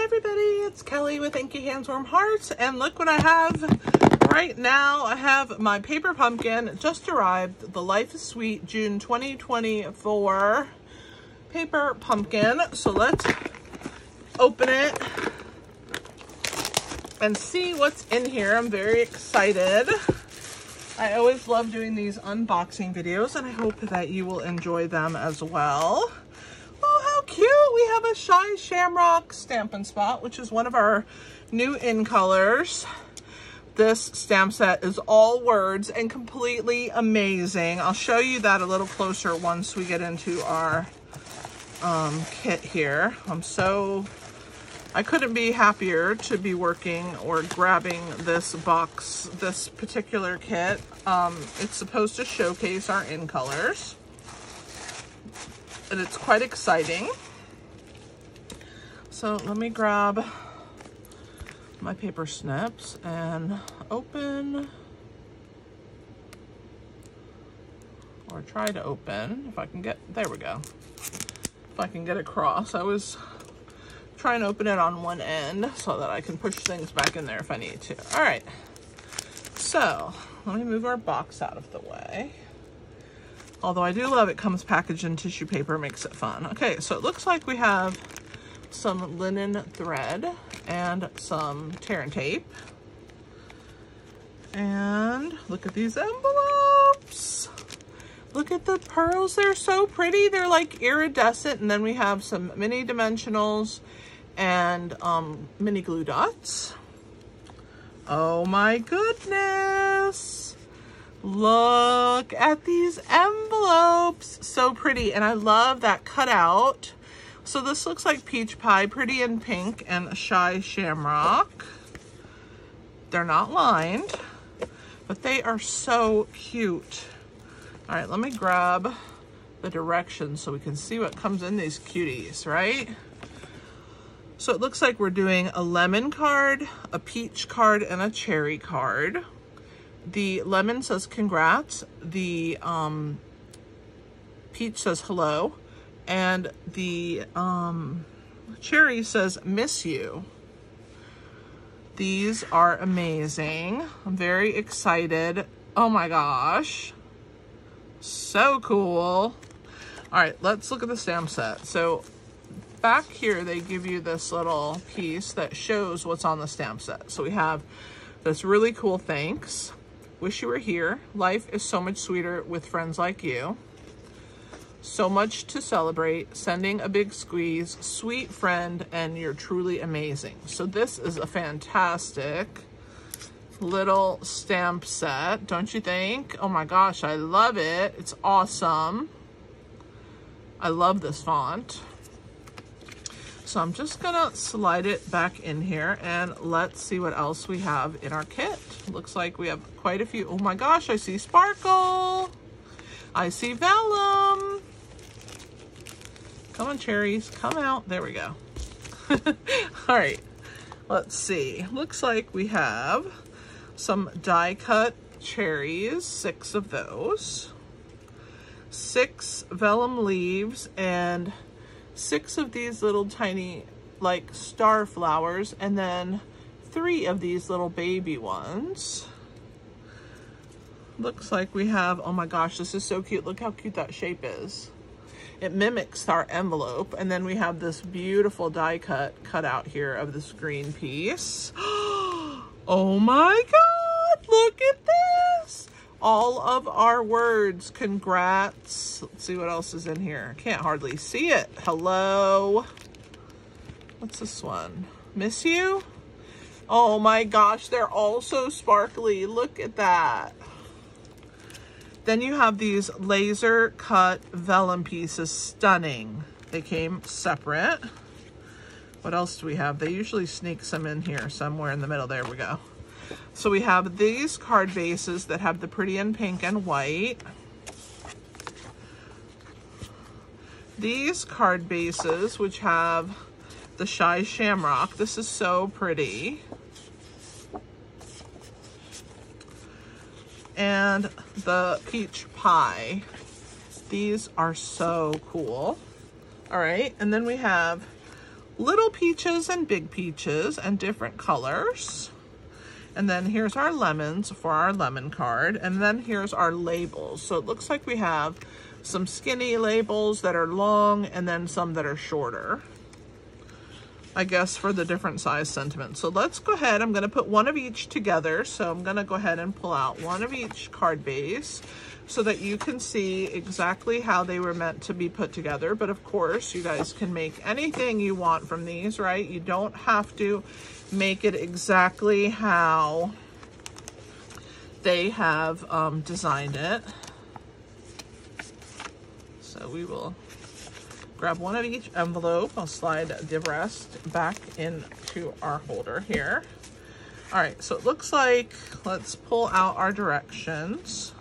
everybody, it's Kelly with Inky Hands Warm Hearts, and look what I have right now. I have my paper pumpkin, just arrived, the Life is Sweet June 2024 paper pumpkin. So let's open it and see what's in here. I'm very excited. I always love doing these unboxing videos, and I hope that you will enjoy them as well. Oh, how cute! We have a Shy Shamrock Stampin' Spot, which is one of our new in colors. This stamp set is all words and completely amazing. I'll show you that a little closer once we get into our kit here. I couldn't be happier to be working or grabbing this box, this particular kit. It's supposed to showcase our in colors, and it's quite exciting. So let me grab my paper snips and open, or try to open, if I can get, there we go. If I can get across. I was trying to open it on one end so that I can push things back in there if I need to. All right, so let me move our box out of the way. Although I do love it comes packaged in tissue paper, makes it fun. Okay, so it looks like we have some linen thread and some tear and tape. And look at these envelopes. Look at the pearls, they're so pretty. They're like iridescent. And then we have some mini dimensionals and mini glue dots. Oh my goodness. Look at these envelopes, so pretty. And I love that cutout. So this looks like Peach Pie, Pretty in Pink, and Shy Shamrock. They're not lined, but they are so cute. All right, let me grab the directions so we can see what comes in these cuties, right? So it looks like we're doing a lemon card, a peach card, and a cherry card. The lemon says congrats, the peach says hello, and the cherry says miss you. These are amazing. I'm very excited. Oh my gosh. So cool. All right, let's look at the stamp set. So back here, they give you this little piece that shows what's on the stamp set. So we have this really cool thanks. Wish you were here. Life is so much sweeter with friends like you. So much to celebrate. Sending a big squeeze. Sweet friend, and you're truly amazing. So this is a fantastic little stamp set, don't you think? Oh my gosh, I love it. It's awesome. I love this font. So I'm just gonna slide it back in here, and let's see what else we have in our kit. Looks like we have quite a few. Oh my gosh, I see sparkle. I see vellum. Come on, cherries, come out. There we go. All right, let's see. Looks like we have some die cut cherries, 6 of those, 6 vellum leaves, and 6 of these little tiny like star flowers, and then 3 of these little baby ones. Looks like we have, oh my gosh, this is so cute. Look how cute that shape is. It mimics our envelope. And then we have this beautiful die cut out here of this green piece. Oh my God, look at this. All of our words, congrats. Let's see what else is in here. I can't hardly see it. Hello. What's this one? Miss you? Oh my gosh, they're all so sparkly. Look at that. Then you have these laser cut vellum pieces, stunning. They came separate. What else do we have? They usually sneak some in here somewhere in the middle. There we go. So we have these card bases that have the Pretty in Pink and white. These card bases, which have the Shy Shamrock. This is so pretty. And the Peach Pie. These are so cool. All right, and then we have little peaches and big peaches and different colors. And then here's our lemons for our lemon card. And then here's our labels. So it looks like we have some skinny labels that are long and then some that are shorter, I guess, for the different size sentiments. So let's go ahead. I'm going to put one of each together. So I'm going to go ahead and pull out one of each card base so that you can see exactly how they were meant to be put together. But of course, you guys can make anything you want from these, right? You don't have to make it exactly how they have designed it. So we will grab one of each envelope. I'll slide the rest back into our holder here. All right, so it looks like, let's pull out our directions.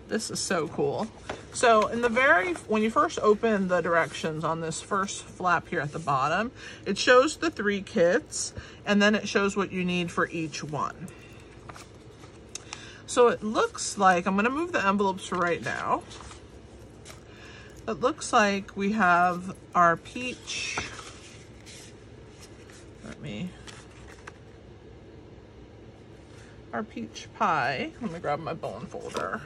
This is so cool. So in the when you first open the directions on this first flap here at the bottom, it shows the 3 kits, and then it shows what you need for each one. So it looks like, I'm gonna move the envelopes for right now. It looks like we have our peach. Our peach pie. Let me grab my bone folder.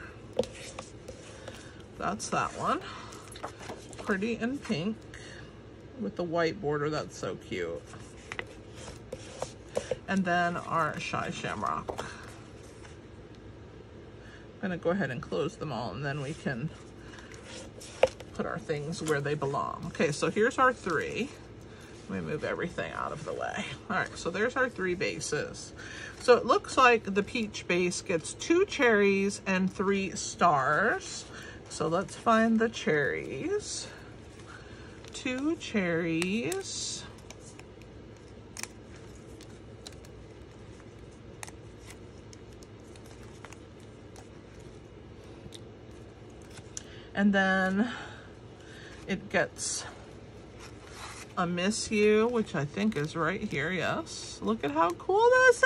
That's that one. Pretty in pink with the white border. That's so cute. And then our Shy Shamrock. I'm gonna go ahead and close them all, and then we can put our things where they belong. Okay, so here's our 3. Let me move everything out of the way. All right, so there's our 3 bases. So it looks like the peach base gets 2 cherries and 3 stars. So let's find the cherries. 2 cherries. And then it gets a Miss You, which I think is right here. Yes. Look at how cool this is.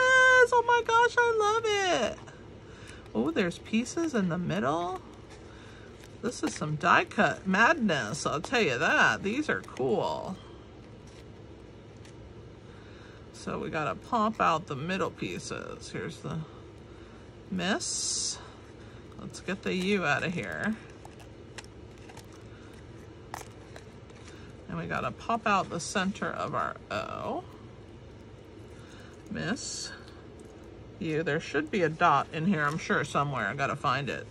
Oh my gosh, I love it. Oh, there's pieces in the middle. This is some die cut madness, I'll tell you that. These are cool. So we gotta pop out the middle pieces. Here's the Miss. Let's get the U out of here. And we gotta pop out the center of our O. Miss You. There should be a dot in here, I'm sure, somewhere. I gotta find it.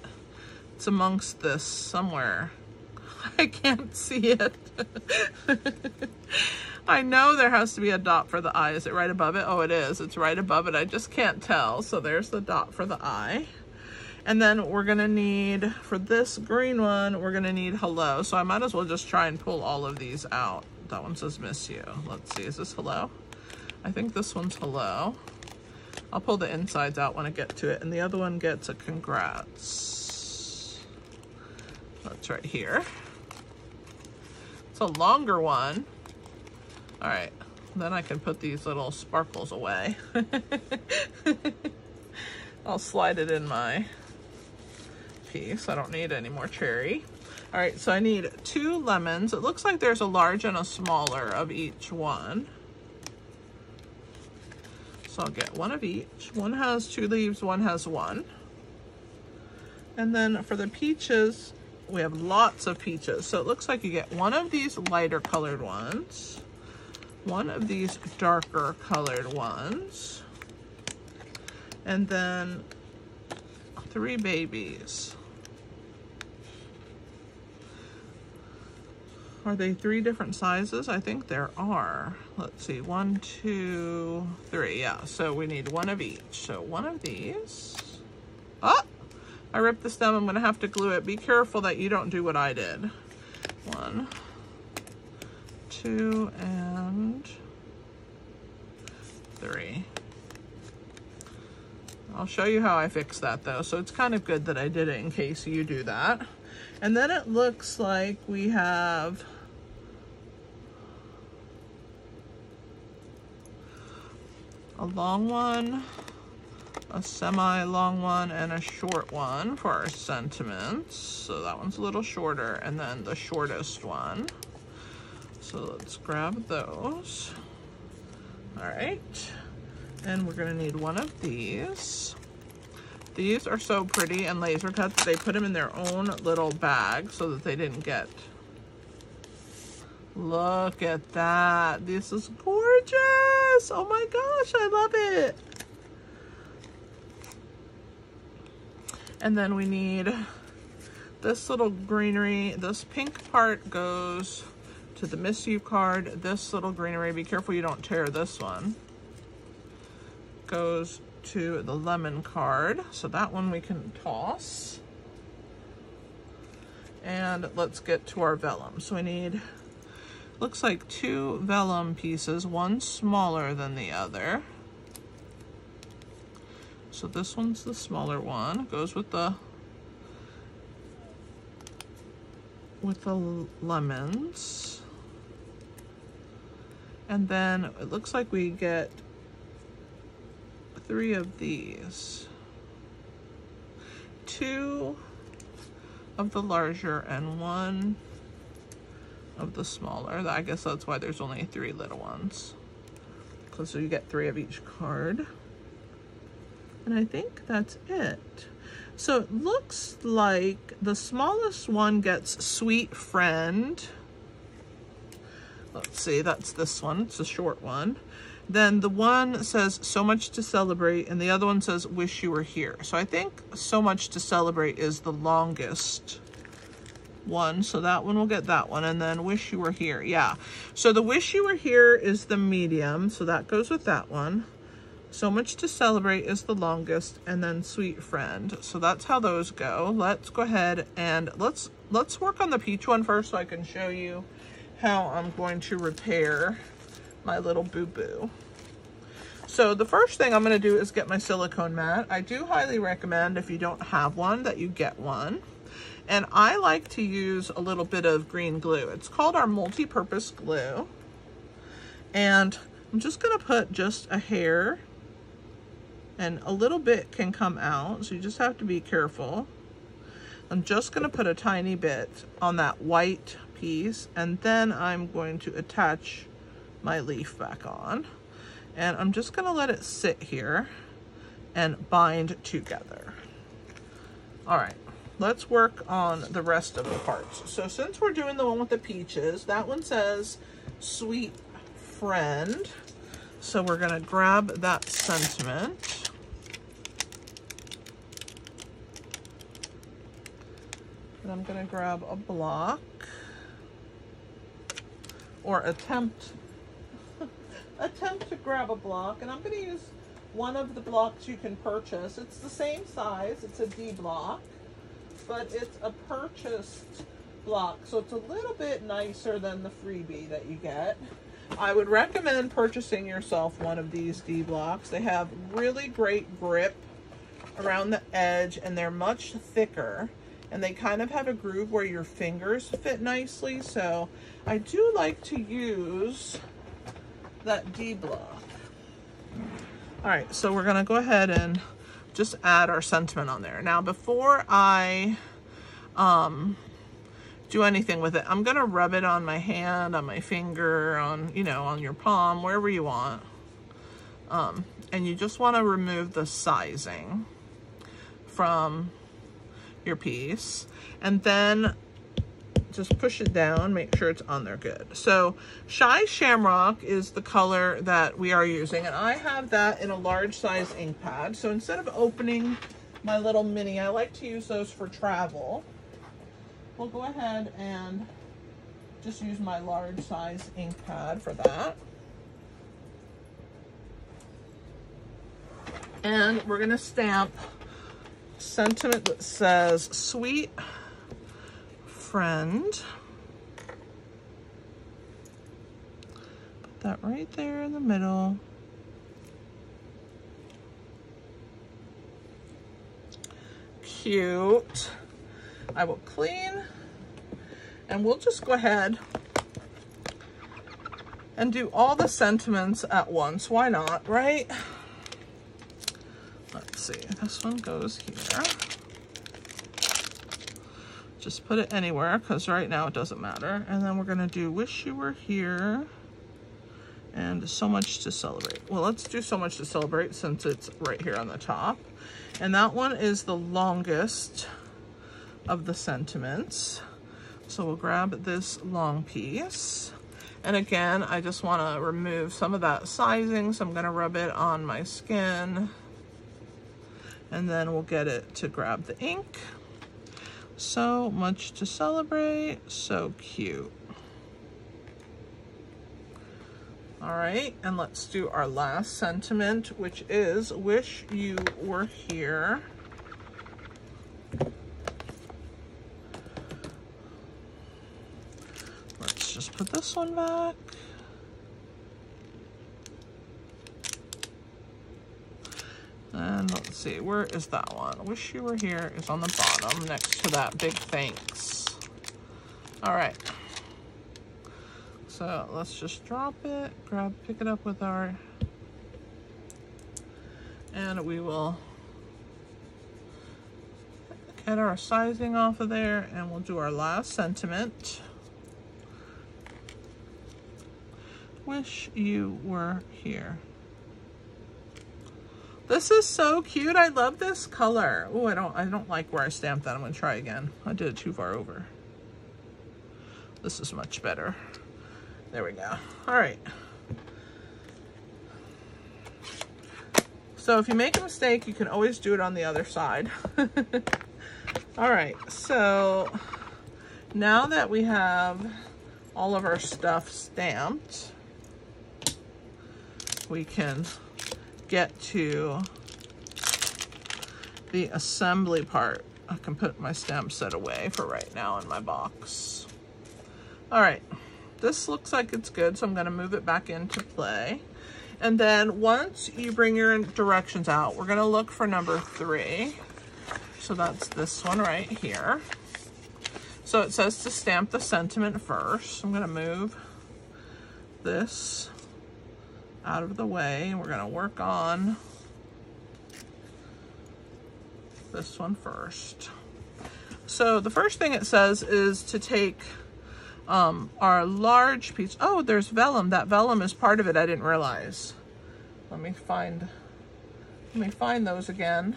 It's amongst this somewhere. I can't see it. I know there has to be a dot for the eye. Is it right above it? Oh, it is. It's right above it. I just can't tell. So there's the dot for the eye. And then we're gonna need, for this green one, we're gonna need hello. So I might as well just try and pull all of these out. That one says Miss You. Let's see, is this hello? I think this one's hello. I'll pull the insides out when I get to it. And the other one gets a congrats. That's right here. It's a longer one. All right, then I can put these little sparkles away. I'll slide it in my piece. I don't need any more cherry. All right, so I need 2 lemons. It looks like there's a large and a smaller of each one. So I'll get one of each. One has 2 leaves, one has 1. And then for the peaches, we have lots of peaches. So it looks like you get one of these lighter colored ones, one of these darker colored ones, and then 3 babies. Are they 3 different sizes? I think there are. Let's see, 1, 2, 3. Yeah, so we need one of each. So one of these. Oh, I ripped the stem. I'm gonna have to glue it. Be careful that you don't do what I did. 1, 2, and 3. I'll show you how I fix that though. So it's kind of good that I did it in case you do that. And then it looks like we have a long one, a semi-long one, and a short one for our sentiments. So that one's a little shorter, and then the shortest one. So let's grab those. All right, and we're gonna need one of these. These are so pretty and laser cut. They put them in their own little bag so that they didn't get. Look at that. This is gorgeous. Oh my gosh, I love it. And then we need this little greenery. This pink part goes to the Miss You card. This little greenery, be careful you don't tear this one, goes to the lemon card. So that one we can toss. And let's get to our vellum. So we need, looks like 2 vellum pieces, one smaller than the other. So this one's the smaller one, goes with the lemons. And then it looks like we get 3 of these. 2 of the larger and 1 of the smaller. I guess that's why there's only 3 little ones. So you get 3 of each card. And I think that's it. So it looks like the smallest one gets Sweet Friend. Let's see, that's this one. It's a short one. Then the one says So Much to Celebrate, and the other one says Wish You Were Here. So I think So Much to Celebrate is the longest one. So that one will get that one. And then Wish You Were Here. Yeah. So the Wish You Were Here is the medium. So that goes with that one. So Much to Celebrate is the longest, and then Sweet Friend. So that's how those go. Let's go ahead and let's work on the peach one first so I can show you how I'm going to repair my little boo-boo. So the first thing I'm going to do is get my silicone mat. I do highly recommend, if you don't have one, that you get one. And I like to use a little bit of green glue. It's called our multi-purpose glue. And I'm just going to put just a hair, and a little bit can come out, so you just have to be careful. I'm just going to put a tiny bit on that white piece, and then I'm going to attach my leaf back on. And I'm just going to let it sit here and bind together. All right, let's work on the rest of the parts. So since we're doing the one with the peaches, that one says Sweet Friend. So we're going to grab that sentiment. And I'm going to grab a block, or attempt to grab a block. And I'm going to use one of the blocks you can purchase. It's the same size. It's a D block, but it's a purchased block. So it's a little bit nicer than the freebie that you get. I would recommend purchasing yourself one of these D blocks. They have really great grip around the edge, and they're much thicker, and they kind of have a groove where your fingers fit nicely. So I do like to use that D block. All right, so we're gonna go ahead and just add our sentiment on there. Now, before I do anything with it, I'm gonna rub it on my hand, on my finger, on, you know, on your palm, wherever you want. And you just wanna remove the sizing from your piece, and then just push it down, make sure it's on there good. So Shy Shamrock is the color that we are using, and I have that in a large size ink pad. So instead of opening my little mini, I like to use those for travel. We'll go ahead and just use my large size ink pad for that. And we're gonna stamp sentiment that says Sweet Friend. Put that right there in the middle. Cute. I will clean, and we'll just go ahead and do all the sentiments at once. Why not, right? Let's see, this one goes here. Just put it anywhere because right now it doesn't matter. And then we're gonna do Wish You Were Here and So Much to Celebrate. Well, let's do So Much to Celebrate since it's right here on the top. And that one is the longest of the sentiments. So we'll grab this long piece. And again, I just wanna remove some of that sizing, so I'm gonna rub it on my skin. And then we'll get it to grab the ink. So Much to Celebrate, so cute. All right, and let's do our last sentiment, which is Wish You Were Here. Let's just put this one back. And let's see, where is that one? Wish You Were Here is on the bottom next to that big thanks. All right. So let's just drop it, pick it up with our, and we will get our sizing off of there, and we'll do our last sentiment. Wish You Were Here. This is so cute. I love this color. Oh, I don't like where I stamped that. I'm gonna try again. I did it too far over. This is much better. There we go. All right. So if you make a mistake, you can always do it on the other side. All right, so now that we have all of our stuff stamped, we can get to the assembly part. I can put my stamp set away for right now in my box. All right, this looks like it's good, so I'm gonna move it back into play. And then once you bring your directions out, we're gonna look for number 3. So that's this one right here. So it says to stamp the sentiment first. I'm gonna move this out of the way. We're gonna work on this one first. So the first thing it says is to take our large piece. Oh, there's vellum. That vellum is part of it. I didn't realize. Let me find those again,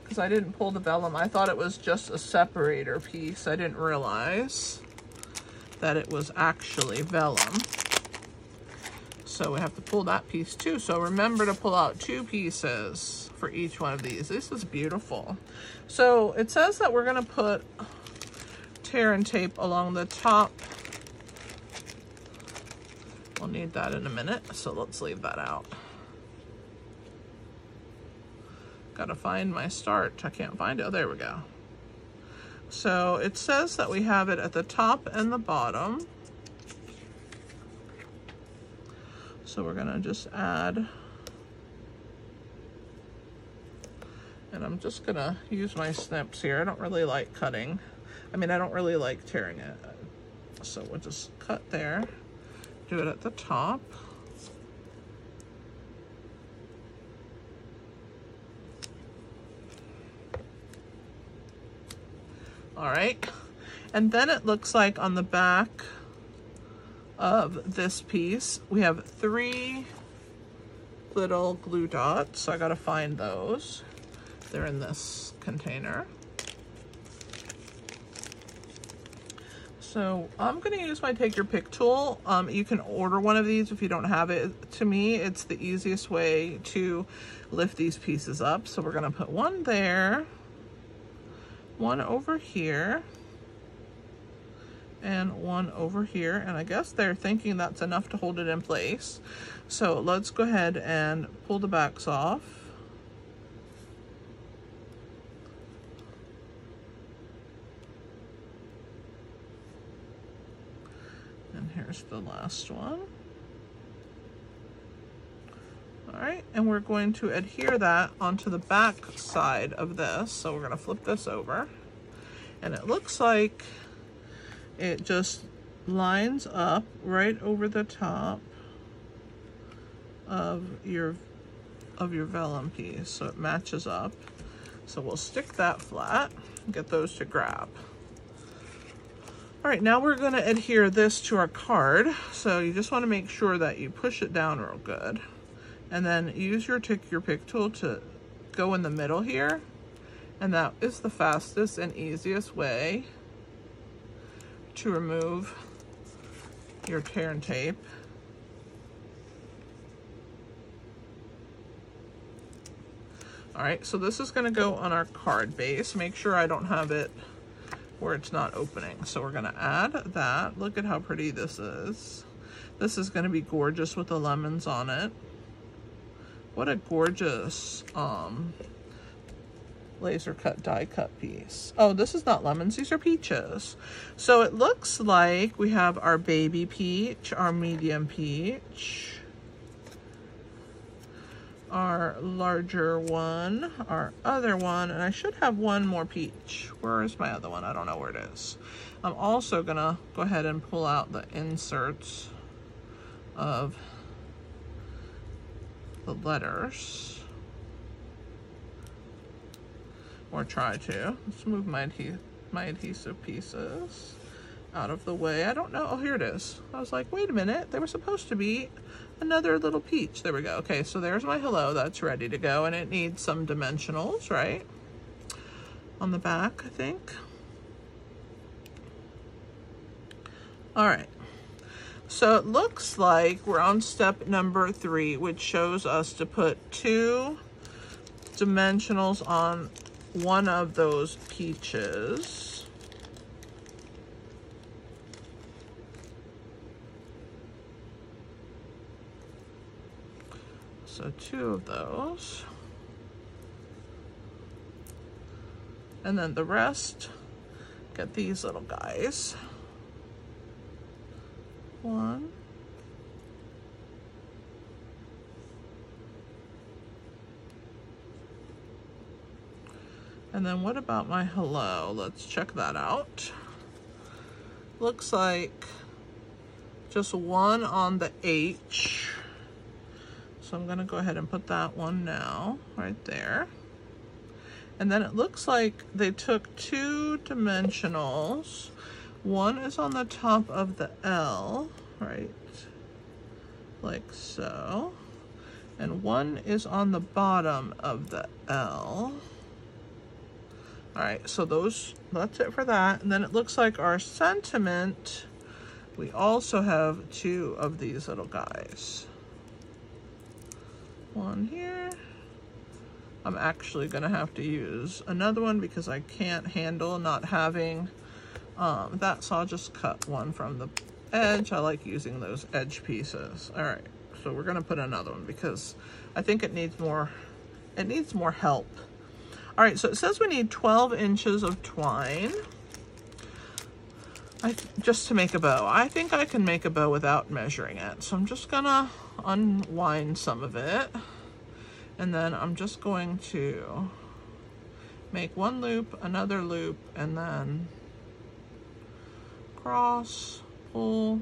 because I didn't pull the vellum. I thought it was just a separator piece. I didn't realize that it was actually vellum. So we have to pull that piece too. So remember to pull out 2 pieces for each one of these. This is beautiful. So it says that we're gonna put tear and tape along the top. We'll need that in a minute, so let's leave that out. Gotta find my start. I can't find it. Oh, there we go. So it says that we have it at the top and the bottom. So we're gonna just add, and I'm just gonna use my snips here. I don't really like cutting. I mean, I don't really like tearing it. So we'll just cut there, do it at the top. All right, and then it looks like on the back of this piece, we have 3 little glue dots. So I gotta find those. They're in this container. So I'm gonna use my Take Your Pick tool. You can order one of these if you don't have it. To me, it's the easiest way to lift these pieces up. So we're gonna put one there, one over here, and one over here. And I guess they're thinking that's enough to hold it in place. So let's go ahead and pull the backs off. And here's the last one. All right, and we're going to adhere that onto the back side of this. So we're gonna flip this over, and it looks like it just lines up right over the top of your vellum piece, so it matches up. So we'll stick that flat and get those to grab. All right, now we're gonna adhere this to our card. So you just wanna make sure that you push it down real good. And then use your pick tool to go in the middle here. And that is the fastest and easiest way to remove your tear and tape. All right, so this is gonna go on our card base. Make sure I don't have it where it's not opening. So we're gonna add that. Look at how pretty this is. This is gonna be gorgeous with the lemons on it. What a gorgeous laser cut die cut piece. Oh, this is not lemons, these are peaches. So it looks like we have our baby peach, our medium peach, our larger one, our other one, and I should have one more peach. Where is my other one? I don't know where it is. I'm also gonna go ahead and pull out the inserts of the letters, or try to. Let's move my adhesive pieces out of the way. I don't know. Oh, here it is. I was like, wait a minute, they were supposed to be another little peach. There we go. Okay, so there's my hello. That's ready to go, and it needs some dimensionals, right? On the back, I think. All right. So it looks like we're on step number 3, which shows us to put 2 dimensionals on one of those peaches. So 2 of those. And then the rest, get these little guys. 1. And then what about my hello? Let's check that out. Looks like just 1 on the H. So I'm gonna go ahead and put that one now, right there. And then it looks like they took 2 dimensionals. 1 is on the top of the L, right? Like so. And 1 is on the bottom of the L. All right, so that's it for that. And then it looks like our sentiment, we also have 2 of these little guys. 1 here. I'm actually gonna have to use another one because I can't handle not having that, so I'll just cut 1 from the edge. I like using those edge pieces. All right, so we're gonna put another one because I think it needs more help. All right, so it says we need 12 inches of twine just to make a bow. I think I can make a bow without measuring it. So I'm just gonna unwind some of it. And then I'm just going to make 1 loop, another loop, and then cross, pull,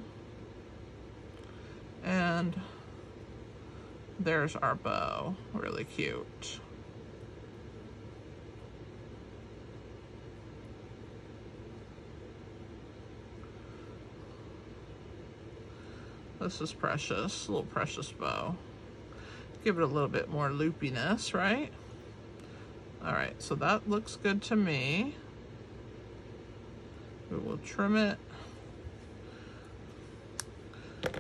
and there's our bow. Really cute. This is precious, a little precious bow. Give it a little bit more loopiness, right? All right, so that looks good to me. We will trim it.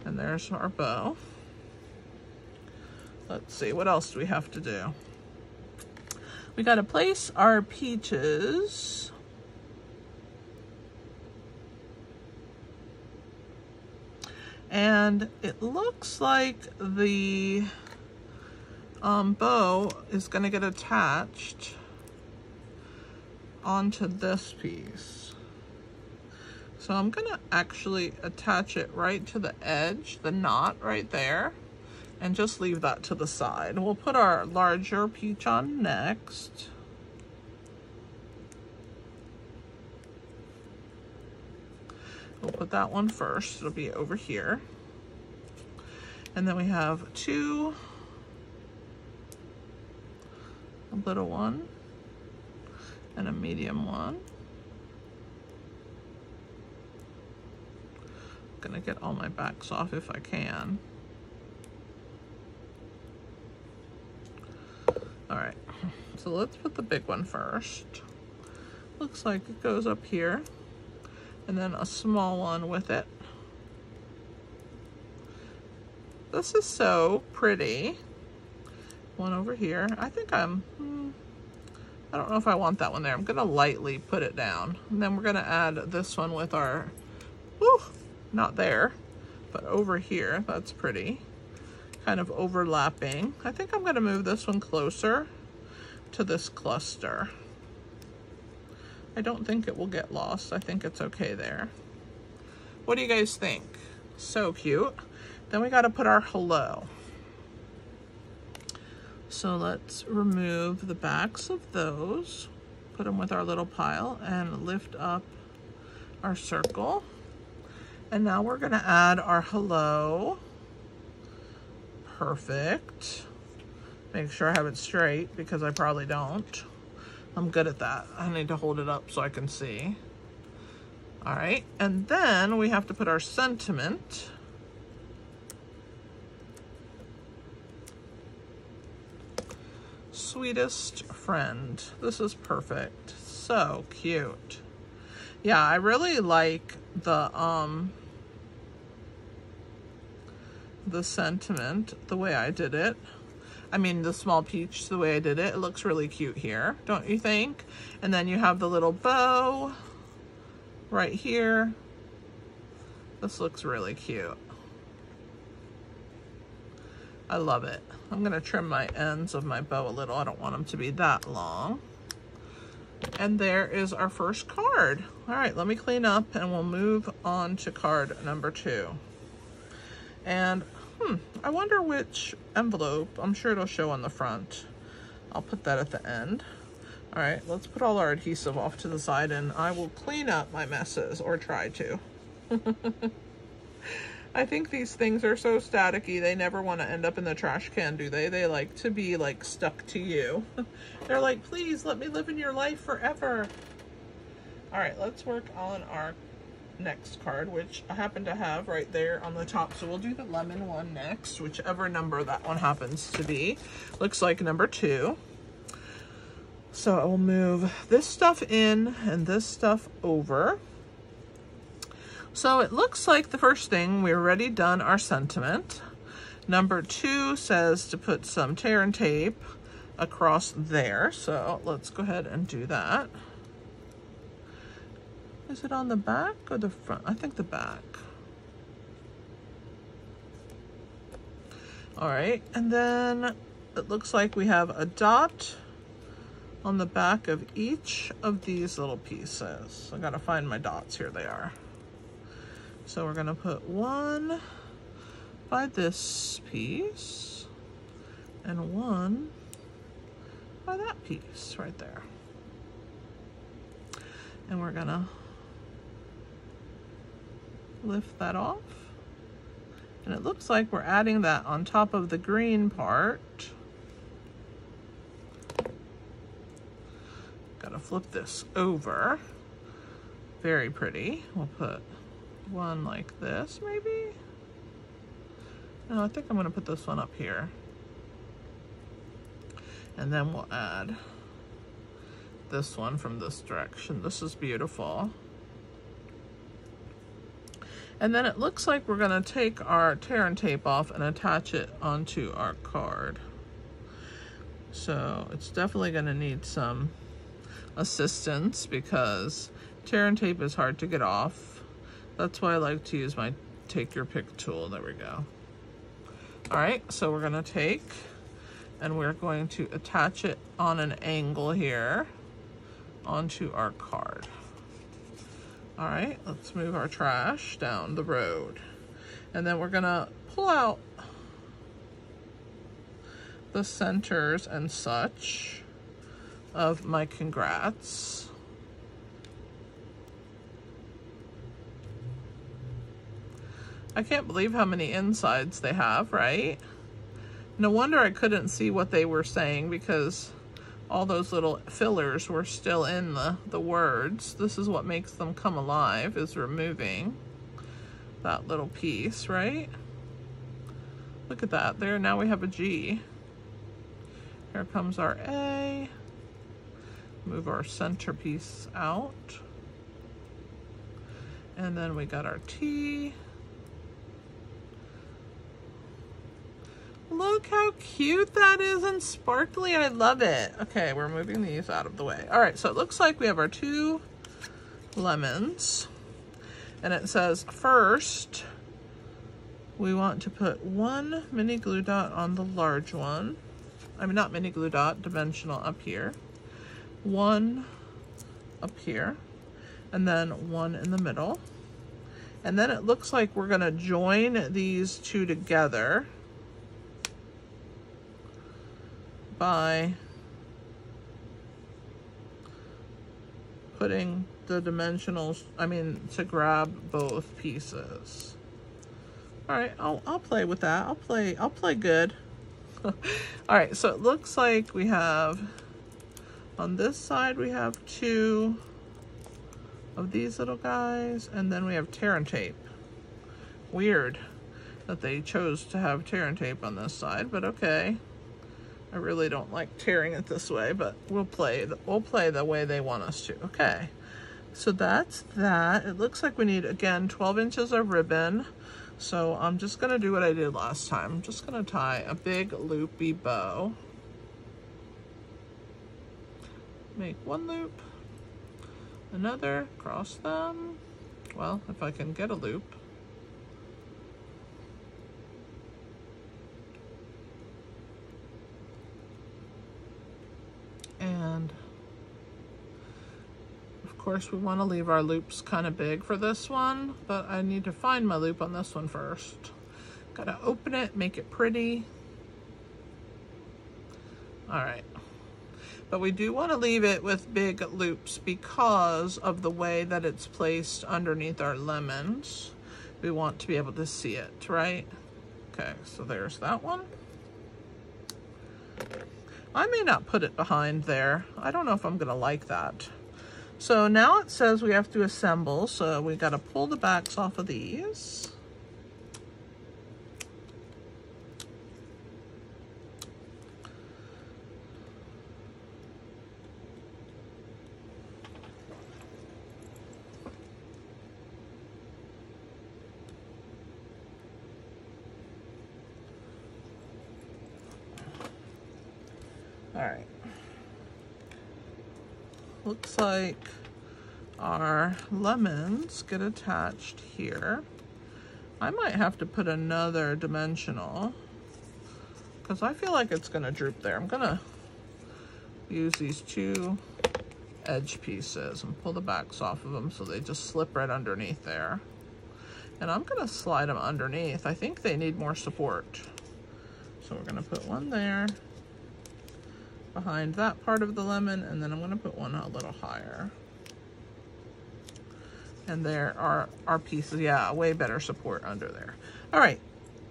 And there's our bow. Let's see, what else do we have to do? We gotta place our peaches. And it looks like the bow is going to get attached onto this piece. So I'm going to actually attach it right to the edge, the knot right there, and just leave that to the side. We'll put our larger peach on next. We'll put that one first. It'll be over here. And then we have 2, a little one and a medium one. Gonna get all my backs off if I can. All right, so let's put the big one first. Looks like it goes up here, and then a small one with it. This is so pretty. One over here. I think I don't know if I want that one there. I'm gonna lightly put it down. And then we're gonna add this one with our, not there, but over here. That's pretty. Kind of overlapping. I think I'm gonna move this one closer to this cluster. I don't think it will get lost. I think it's okay there. What do you guys think? So cute. Then we gotta put our hello. So let's remove the backs of those, put them with our little pile, and lift up our circle. And now we're gonna add our hello. Perfect. Make sure I have it straight because I probably don't. I'm good at that. I need to hold it up so I can see. All right, and then we have to put our sentiment. Sweetest friend. This is perfect. So cute. Yeah, I really like the sentiment, the way I did it. I mean, the small peach, the way I did it. It looks really cute here, don't you think? And then you have the little bow right here. This looks really cute. I love it. I'm gonna trim my ends of my bow a little. I don't want them to be that long. And there is our first card. All right, let me clean up and we'll move on to card number 2. And I wonder which envelope. I'm sure it'll show on the front. I'll put that at the end. All right, let's put all our adhesive off to the side and I will clean up my messes, or try to. I think these things are so staticky, they never want to end up in the trash can, do they? They like to be like stuck to you. They're like, please let me live in your life forever. All right, let's work on our next card, which I happen to have right there on the top. So we'll do the lemon one next, whichever number that one happens to be. Looks like number 2. So I will move this stuff in and this stuff over. So it looks like the first thing, we've already done our sentiment. Number 2 says to put some tear and tape across there. So let's go ahead and do that. Is it on the back or the front? I think the back. All right, and then it looks like we have a dot on the back of each of these little pieces. I gotta find my dots. Here they are. So we're gonna put one by this piece and one by that piece right there. And we're gonna lift that off. And it looks like we're adding that on top of the green part. Gotta flip this over. Very pretty. We'll put one like this, maybe? No, I think I'm gonna put this one up here. And then we'll add this one from this direction. This is beautiful. And then it looks like we're gonna take our tear and tape off and attach it onto our card. So it's definitely gonna need some assistance because tear and tape is hard to get off. That's why I like to use my take your pick tool. There we go. All right, so we're gonna take and we're going to attach it on an angle here onto our card. All right, let's move our trash down the road. And then we're gonna pull out the centers and such of my congrats. I can't believe how many insides they have, right? No wonder I couldn't see what they were saying because all those little fillers were still in the words. This is what makes them come alive, is removing that little piece, right? Look at that. There, now we have a G. Here comes our A. Move our centerpiece out. And then we got our T. Look how cute that is and sparkly. I love it. Okay, we're moving these out of the way. All right, so it looks like we have our 2 lemons. And it says first, we want to put 1 mini glue dot on the large one. I mean, not mini glue dot, dimensional up here. 1 up here. And then 1 in the middle. And then it looks like we're gonna join these 2 together by putting the dimensionals, to grab both pieces. All right, I'll play with that. I'll play good. All right, so it looks like we have, on this side, we have 2 of these little guys, and then we have tear and tape. Weird that they chose to have tear and tape on this side, but okay. I really don't like tearing it this way, but we'll play the way they want us to. Okay, so that's that. It looks like we need, again, 12 inches of ribbon. So I'm just gonna do what I did last time. I'm just gonna tie a big loopy bow. Make 1 loop, another, cross them. Well, if I can get a loop. And of course we want to leave our loops kind of big for this one, but I need to find my loop on this one first. Gotta open it, make it pretty. All right, but we do want to leave it with big loops because of the way that it's placed underneath our lemons. We want to be able to see it, right? Okay, so there's that one. I may not put it behind there. I don't know if I'm gonna like that. So now it says we have to assemble, so we gotta pull the backs off of these. All right. Looks like our lemons get attached here. I might have to put another dimensional because I feel like it's gonna droop there. I'm gonna use these 2 edge pieces and pull the backs off of them so they just slip right underneath there. And I'm gonna slide them underneath. I think they need more support. So we're gonna put 1 there, behind that part of the lemon, and then I'm going to put 1 a little higher. And there are our pieces. Yeah, way better support under there. All right,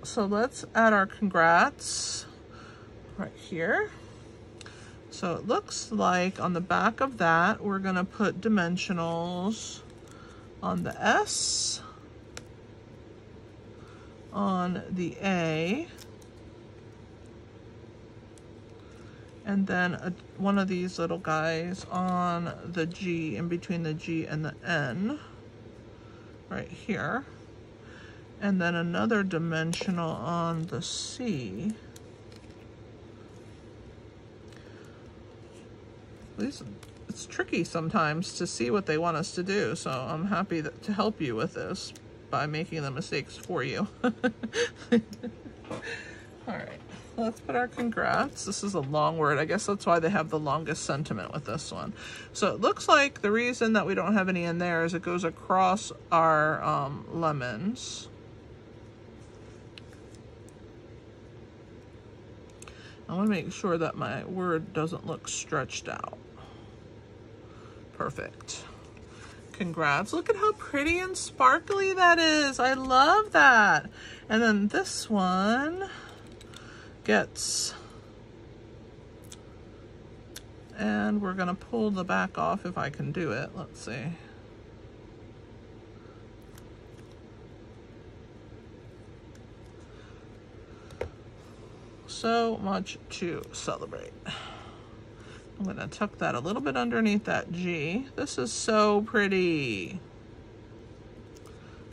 so let's add our congrats right here. So it looks like on the back of that, we're going to put dimensionals on the S, on the A, and then one of these little guys on the G, in between the G and the N, right here. And then another dimensional on the C. It's tricky sometimes to see what they want us to do, so I'm happy to help you with this by making the mistakes for you. All right. Let's put our congrats. This is a long word. I guess that's why they have the longest sentiment with this one. So it looks like the reason that we don't have any in there is it goes across our lemons. I want to make sure that my word doesn't look stretched out. Perfect. Congrats. Look at how pretty and sparkly that is. I love that. And then this one gets, and we're gonna pull the back off if I can do it. Let's see. so much to celebrate. I'm gonna tuck that a little bit underneath that G. This is so pretty.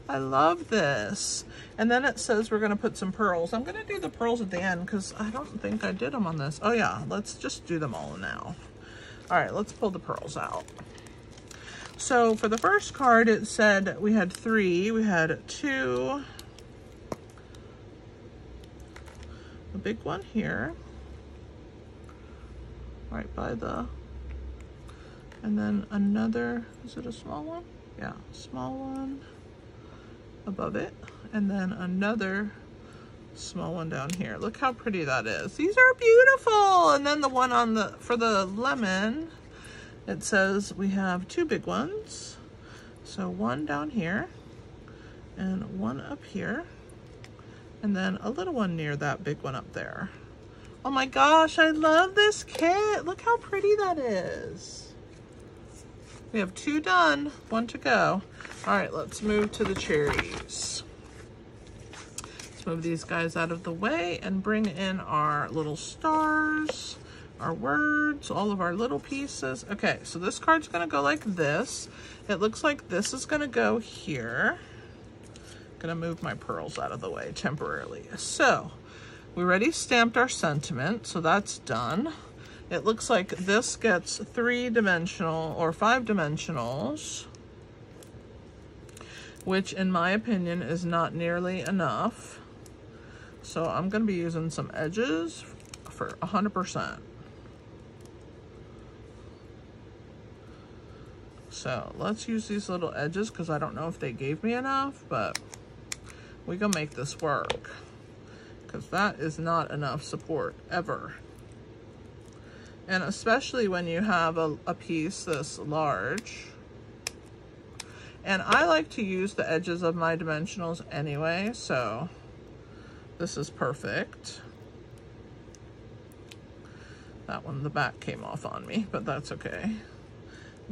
I love this. And then it says we're gonna put some pearls. I'm gonna do the pearls at the end because I don't think I did them on this. Oh yeah, let's just do them all now. All right, let's pull the pearls out. So for the first card, it said we had 3. We had 2. A big one here. Right by the, and then another, is it a small one? Yeah, small one above it, and then another small one down here. Look how pretty that is. These are beautiful. And then the one on the, for the lemon, it says we have 2 big ones. So one down here and one up here, and then a little one near that big one up there. Oh my gosh, I love this kit. Look how pretty that is. We have 2 done, 1 to go. All right, let's move to the cherries. Let's move these guys out of the way and bring in our little stars, our words, all of our little pieces. Okay, so this card's gonna go like this. It looks like this is gonna go here. Gonna move my pearls out of the way temporarily. So, we already stamped our sentiment, so that's done. It looks like this gets 3-dimensional or 5 dimensionals, which in my opinion is not nearly enough. So I'm gonna be using some edges for 100%. So let's use these little edges because I don't know if they gave me enough, but we gonna make this work. Because that is not enough support ever. And especially when you have a piece this large. And I like to use the edges of my dimensionals anyway, so this is perfect. That one, the back came off on me, but that's okay.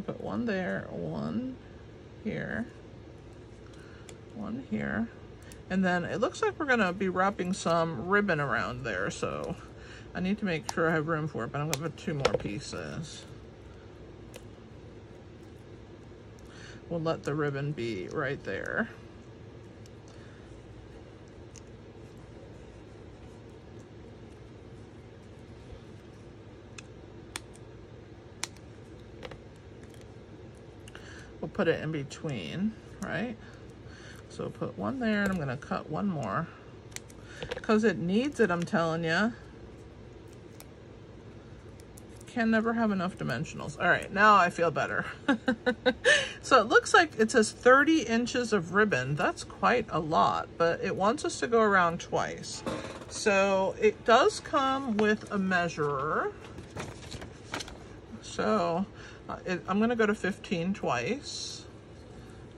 Put one there, one here, one here. And then it looks like we're gonna be wrapping some ribbon around there, so I need to make sure I have room for it, but I'm gonna put 2 more pieces. We'll let the ribbon be right there. We'll put it in between, right? So put one there, and I'm gonna cut one more because it needs it, I'm telling you. Can never have enough dimensionals. All right, now I feel better. So it looks like it says 30 inches of ribbon. That's quite a lot, but it wants us to go around twice. So it does come with a measurer. So I'm gonna go to 15 twice.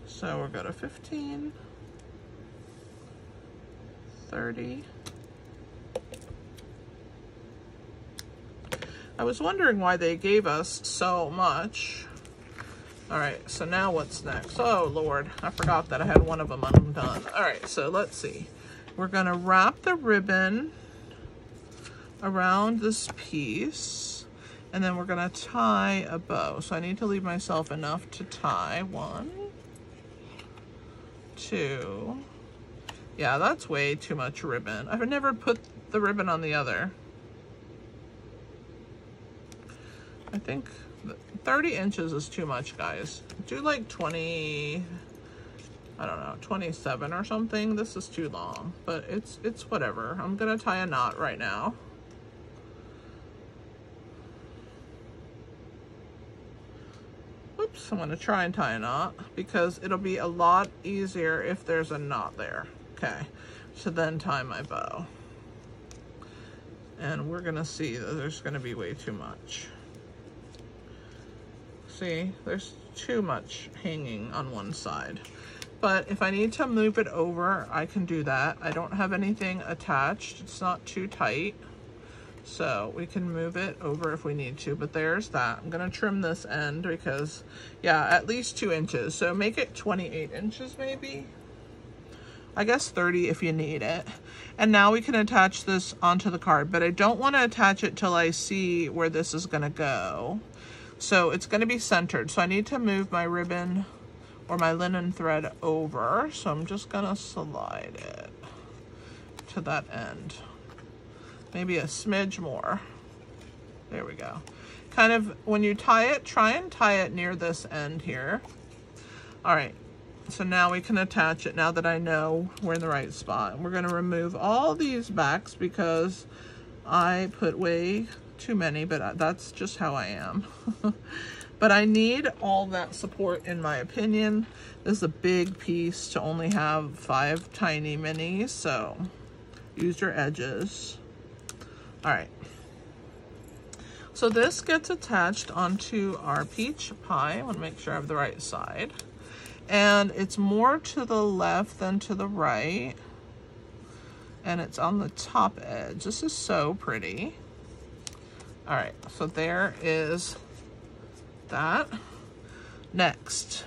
So we'll go to 15. 30. I was wondering why they gave us so much. All right, so now what's next? Oh Lord, I forgot that I had one of them undone. All right, so let's see. We're gonna wrap the ribbon around this piece, and then we're gonna tie a bow. So I need to leave myself enough to tie 1, 2. Yeah, that's way too much ribbon. I've never put the ribbon on the other. I think 30 inches is too much, guys. Do like 20, I don't know, 27 or something. This is too long, but it's whatever. I'm gonna tie a knot right now. Whoops, I'm gonna try and tie a knot because it'll be a lot easier if there's a knot there. Okay, so then tie my bow. And we're gonna see that there's gonna be way too much. See, there's too much hanging on one side. But if I need to move it over, I can do that. I don't have anything attached. It's not too tight. So we can move it over if we need to, but there's that. I'm gonna trim this end because, yeah, at least 2 inches. So make it 28 inches maybe. I guess 30 if you need it. And now we can attach this onto the card, but I don't want to attach it till I see where this is going to go. So it's going to be centered. So I need to move my ribbon or my linen thread over. So I'm just going to slide it to that end. Maybe a smidge more. There we go. Kind of, when you tie it, try and tie it near this end here. All right. So now we can attach it now that I know we're in the right spot. We're going to remove all these backs because I put way too many, but that's just how I am. But I need all that support in my opinion. This is a big piece to only have 5 tiny minis, so use your edges. All right. So this gets attached onto our peach pie. I want to make sure I have the right side. And it's more to the left than to the right. And it's on the top edge. This is so pretty. All right, so there is that. Next,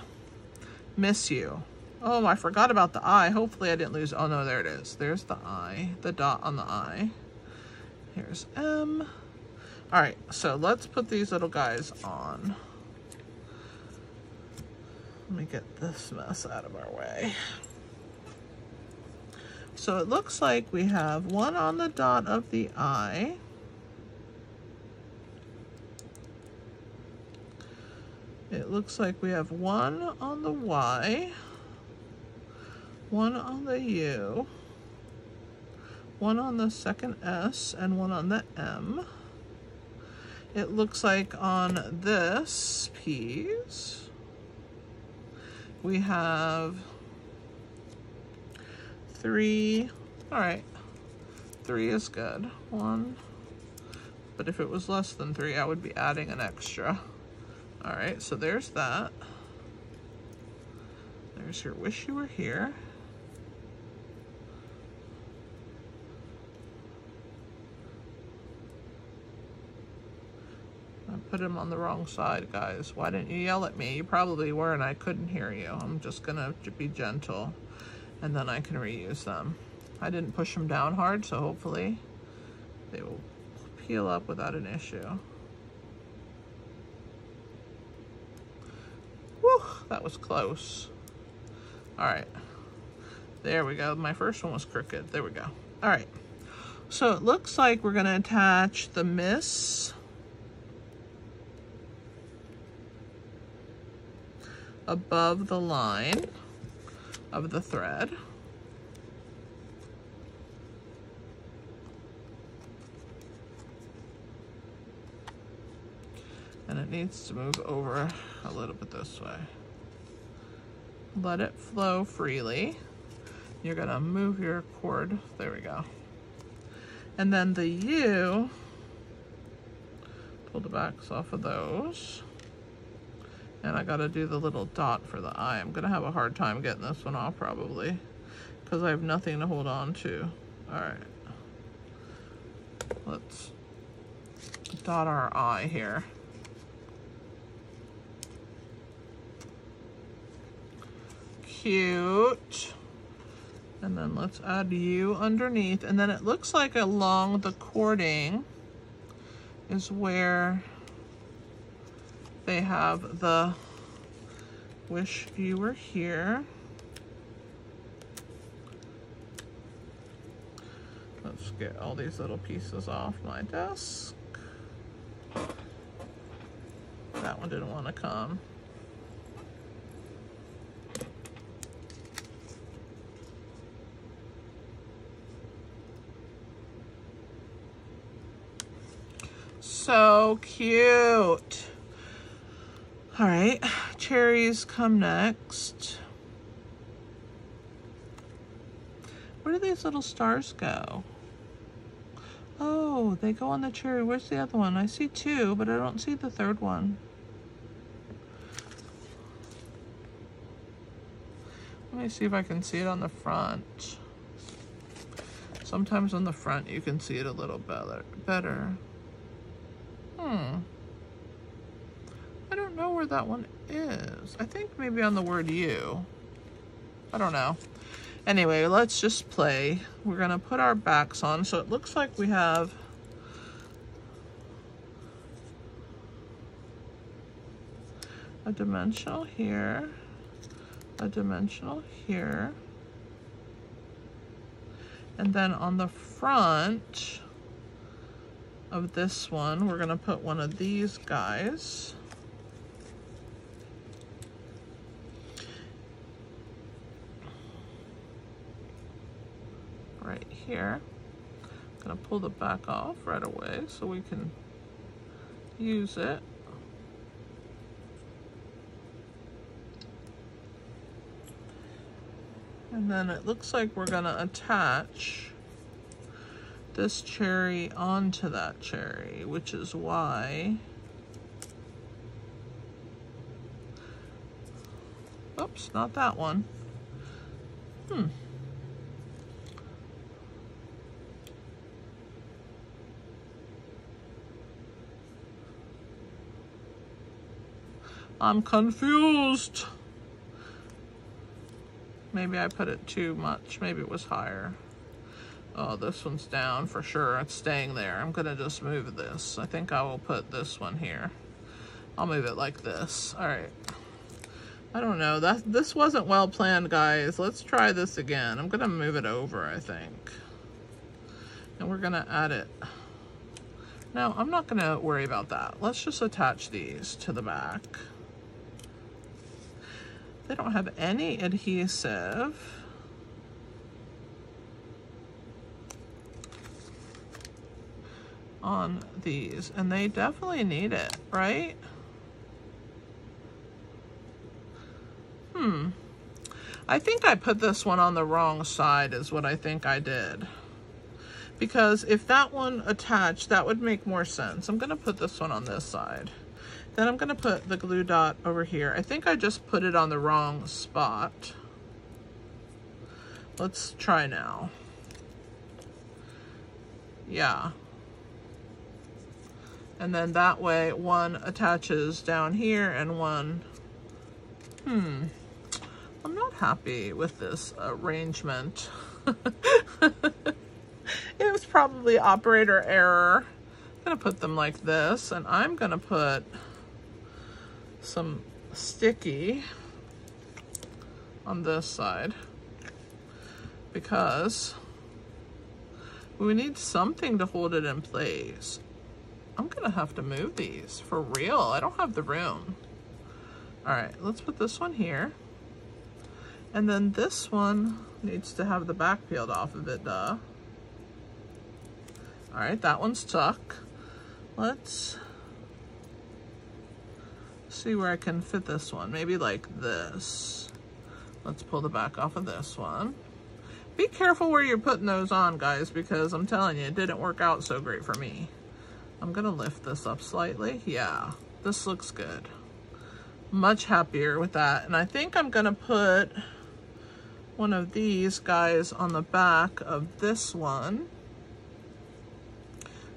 Miss You. Oh, I forgot about the eye. Hopefully I didn't lose. Oh no, there it is. There's the eye, the dot on the eye. Here's M. All right, so let's put these little guys on. Let me get this mess out of our way. So it looks like we have one on the dot of the eye. It looks like we have one on the Y, one on the U, one on the second S, and one on the M. It looks like on this piece, we have 3. All right, 3 is good. 1, but if it was less than 3, I would be adding an extra. All right, so there's that. There's your Wish You Were Here. I put him on the wrong side, guys. Why didn't you yell at me? You probably were and I couldn't hear you. I'm just gonna be gentle and then I can reuse them. I didn't push them down hard, so hopefully they will peel up without an issue. Whew, that was close. All right, there we go. My first one was crooked. There we go. All right, so it looks like we're gonna attach the Miss above the line of the thread. And it needs to move over a little bit this way. Let it flow freely. You're gonna move your cord, there we go. And then the U, pull the backs off of those. And I gotta do the little dot for the eye. I'm gonna have a hard time getting this one off probably because I have nothing to hold on to. All right, let's dot our eye here. Cute. And then let's add U underneath. And then it looks like along the cording is where they have the Wish You Were Here. Let's get all these little pieces off my desk. That one didn't want to come. So cute. All right, cherries come next. Where do these little stars go? Oh, they go on the cherry. Where's the other one? I see 2, but I don't see the third one. Let me see if I can see it on the front. Sometimes on the front you can see it a little better. I don't know where that one is. I think maybe on the word you. I don't know. Anyway, let's just play. We're gonna put our backs on. So it looks like we have a dimensional here, a dimensional here, and then on the front of this one, we're gonna put one of these guys. Right here. I'm gonna pull the back off right away so we can use it. And then it looks like we're gonna attach this cherry onto that cherry, which is why, oops, not that one. I'm confused. Maybe I put it too much. Maybe it was higher. Oh, this one's down for sure. It's staying there. I'm gonna just move this. I think I will put this one here. I'll move it like this. All right. I don't know. This wasn't well planned, guys. Let's try this again. I'm gonna move it over, I think. And we're gonna add it. No, I'm not gonna worry about that. Let's just attach these to the back. They don't have any adhesive. On these, and they definitely need it, right? I think I put this one on the wrong side is what I think I did. Because if that one attached, that would make more sense. I'm gonna put this one on this side. Then I'm gonna put the glue dot over here. I think I just put it on the wrong spot. Let's try now. Yeah. And then that way one attaches down here and one, I'm not happy with this arrangement. It was probably operator error. I'm gonna put them like this, and I'm gonna put some sticky on this side because we need something to hold it in place. I'm gonna have to move these for real. I don't have the room. All right, let's put this one here. And then this one needs to have the back peeled off of it, duh. All right, that one's stuck. Let's see where I can fit this one. Maybe like this. Let's pull the back off of this one. Be careful where you're putting those on, guys, because I'm telling you, it didn't work out so great for me. I'm gonna lift this up slightly. Yeah, this looks good. Much happier with that. And I think I'm gonna put one of these guys on the back of this one.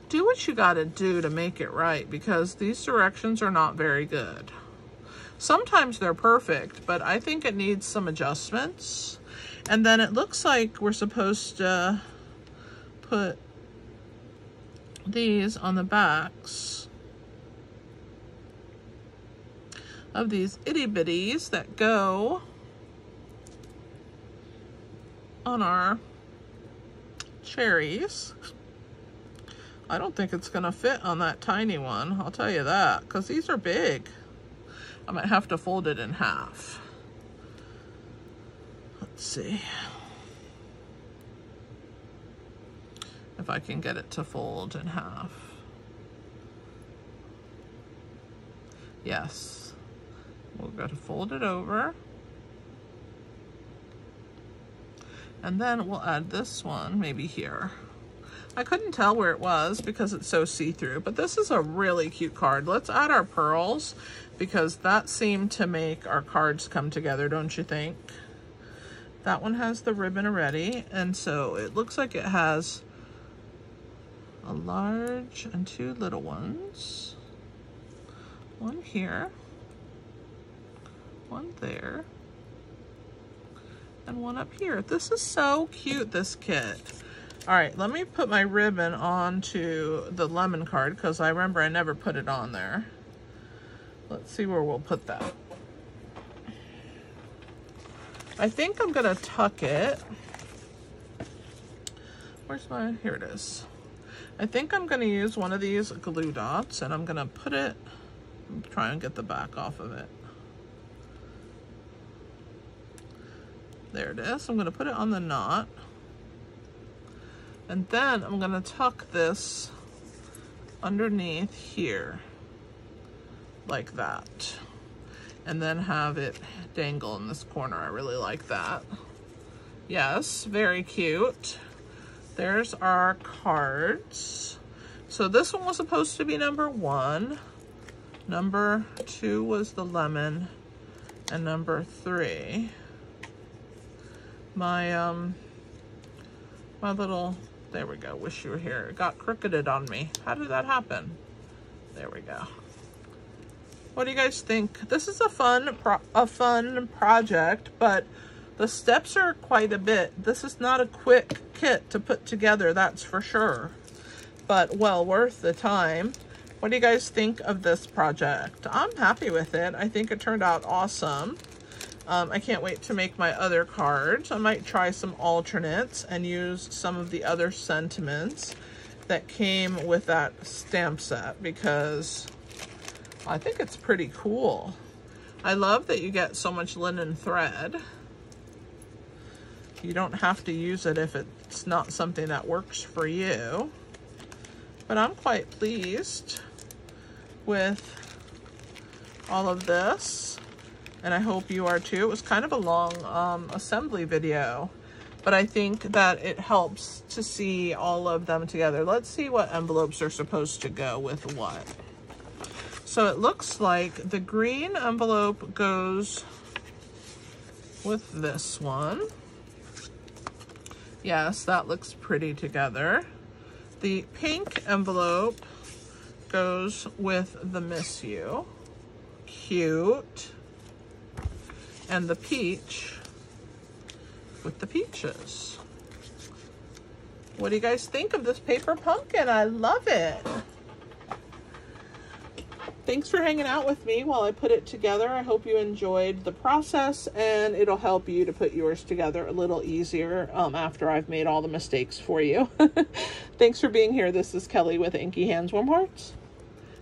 Do what you gotta do to make it right, because these directions are not very good. Sometimes they're perfect, but I think it needs some adjustments. And then it looks like we're supposed to put these on the backs of these itty bitties that go on our cherries. I don't think it's gonna fit on that tiny one, I'll tell you that, because these are big. I might have to fold it in half. Let's see if I can get it to fold in half. Yes, we're going to fold it over. And then we'll add this one maybe here. I couldn't tell where it was because it's so see-through, but this is a really cute card. Let's add our pearls because that seemed to make our cards come together, don't you think? That one has the ribbon already, and so it looks like it has a large and two little ones. One here, one there, and one up here. This is so cute, this kit. All right, let me put my ribbon onto the lemon card because I remember I never put it on there. Let's see where we'll put that. I think I'm gonna tuck it. Where's my, here it is. I think I'm gonna use one of these glue dots and I'm gonna put it, try and get the back off of it. There it is. I'm gonna put it on the knot. And then I'm gonna tuck this underneath here, like that. And then have it dangle in this corner. I really like that. Yes, very cute. There's our cards. So this one was supposed to be number 1. Number 2 was the lemon. And number 3. My my little, there we go, wish you were here. It got crookeded on me. How did that happen? There we go. What do you guys think? This is a fun project, but the steps are quite a bit. This is not a quick kit to put together, that's for sure, but well worth the time. What do you guys think of this project? I'm happy with it. I think it turned out awesome. I can't wait to make my other cards. I might try some alternates and use some of the other sentiments that came with that stamp set because I think it's pretty cool. I love that you get so much linen thread. You don't have to use it if it's not something that works for you. But I'm quite pleased with all of this. And I hope you are too. It was kind of a long assembly video, but I think that it helps to see all of them together. Let's see what envelopes are supposed to go with what. So it looks like the green envelope goes with this one. Yes, that looks pretty together. The pink envelope goes with the Miss You. Cute. And the peach with the peaches. What do you guys think of this paper pumpkin? I love it. Thanks for hanging out with me while I put it together. I hope you enjoyed the process and it'll help you to put yours together a little easier after I've made all the mistakes for you. Thanks for being here. This is Kelly with Inky Hands Warm Hearts.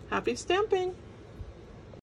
Happy stamping.